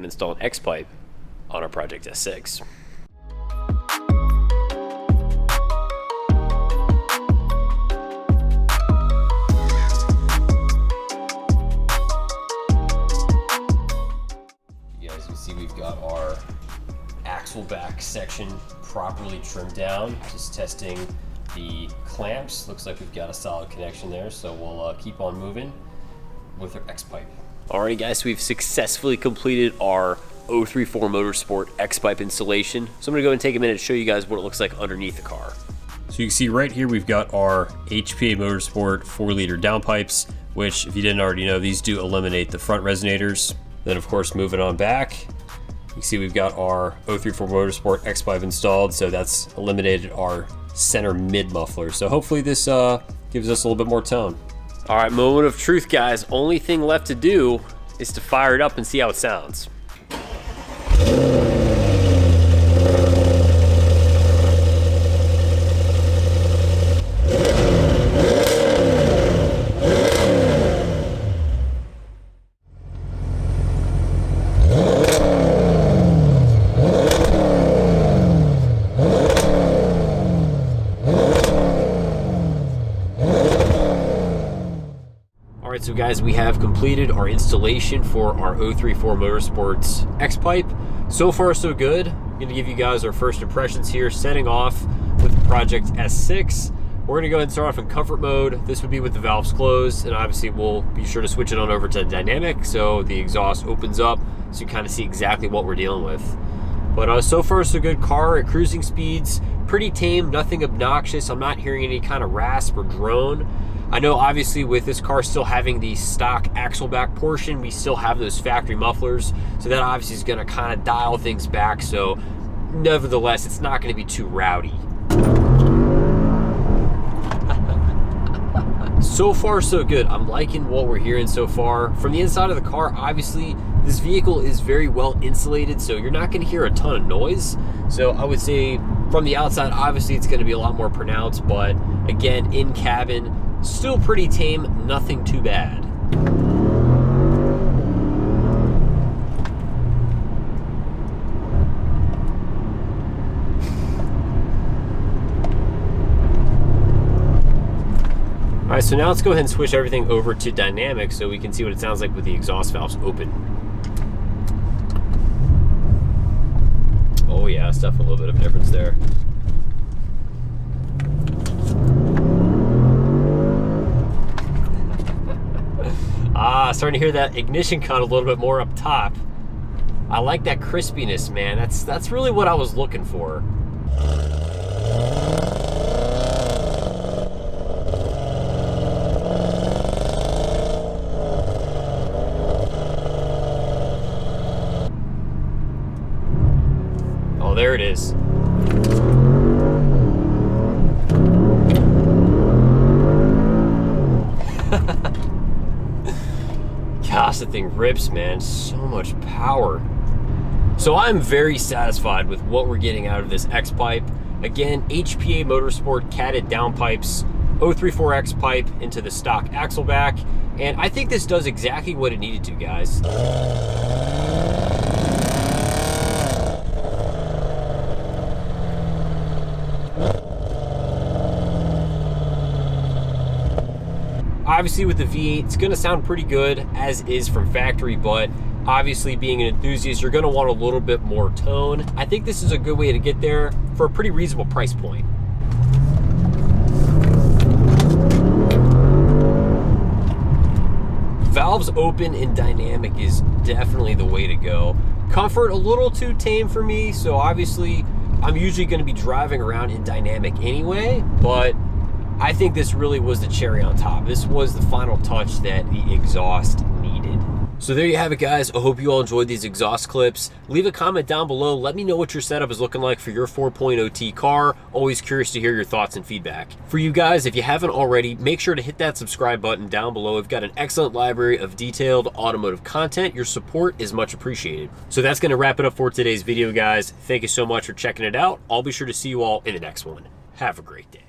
installed X-pipe on our Project S6. You guys can see we've got our axle back section properly trimmed down, just testing the clamps. Looks like we've got a solid connection there, so we'll keep on moving with our X-pipe. Alrighty guys, we've successfully completed our 034 Motorsport X-pipe installation. So I'm gonna go and take a minute to show you guys what it looks like underneath the car. So you can see right here we've got our HPA Motorsport 4-liter downpipes, which if you didn't already know, these do eliminate the front resonators. Then of course moving on back, you can see we've got our 034 Motorsport X-pipe installed, so that's eliminated our center mid muffler. So hopefully this gives us a little bit more tone. All right, moment of truth, guys. Only thing left to do is to fire it up and see how it sounds. So guys, we have completed our installation for our 034 Motorsports X-pipe. So far so good. I'm gonna give you guys our first impressions here, setting off with the Project S6. We're gonna go ahead and start off in comfort mode. This would be with the valves closed, and obviously we'll be sure to switch it on over to dynamic so the exhaust opens up so you kind of see exactly what we're dealing with. But so far so good. Car at cruising speeds, pretty tame, nothing obnoxious. I'm not hearing any kind of rasp or drone. I know obviously with this car still having the stock axle back portion, we still have those factory mufflers, so that obviously is going to kind of dial things back. So nevertheless, it's not going to be too rowdy. So far so good. I'm liking what we're hearing so far. From the inside of the car, obviously this vehicle is very well insulated, so you're not going to hear a ton of noise. So I would say from the outside, obviously it's going to be a lot more pronounced, but again, in cabin, still pretty tame, nothing too bad. All right, so now let's go ahead and switch everything over to dynamic so we can see what it sounds like with the exhaust valves open. Oh yeah, it's definitely a little bit of a difference there. Starting to hear that ignition cut a little bit more up top. I like that crispiness, man. That's really what I was looking for. Oh, there it is. Gosh, that thing rips, man. So much power. So I'm very satisfied with what we're getting out of this X-pipe. Again, HPA Motorsport catted downpipes, 034 X-pipe into the stock axle back, and I think this does exactly what it needed to, guys. Obviously with the V8, it's gonna sound pretty good as is from factory, but obviously being an enthusiast, you're gonna want a little bit more tone. I think this is a good way to get there for a pretty reasonable price point. Valves open and dynamic is definitely the way to go. Comfort, a little too tame for me, so obviously I'm usually gonna be driving around in dynamic anyway, but I think this really was the cherry on top. This was the final touch that the exhaust needed. So there you have it, guys. I hope you all enjoyed these exhaust clips. Leave a comment down below. Let me know what your setup is looking like for your 4.0T car. Always curious to hear your thoughts and feedback. For you guys, if you haven't already, make sure to hit that subscribe button down below. We've got an excellent library of detailed automotive content. Your support is much appreciated. So that's going to wrap it up for today's video, guys. Thank you so much for checking it out. I'll be sure to see you all in the next one. Have a great day.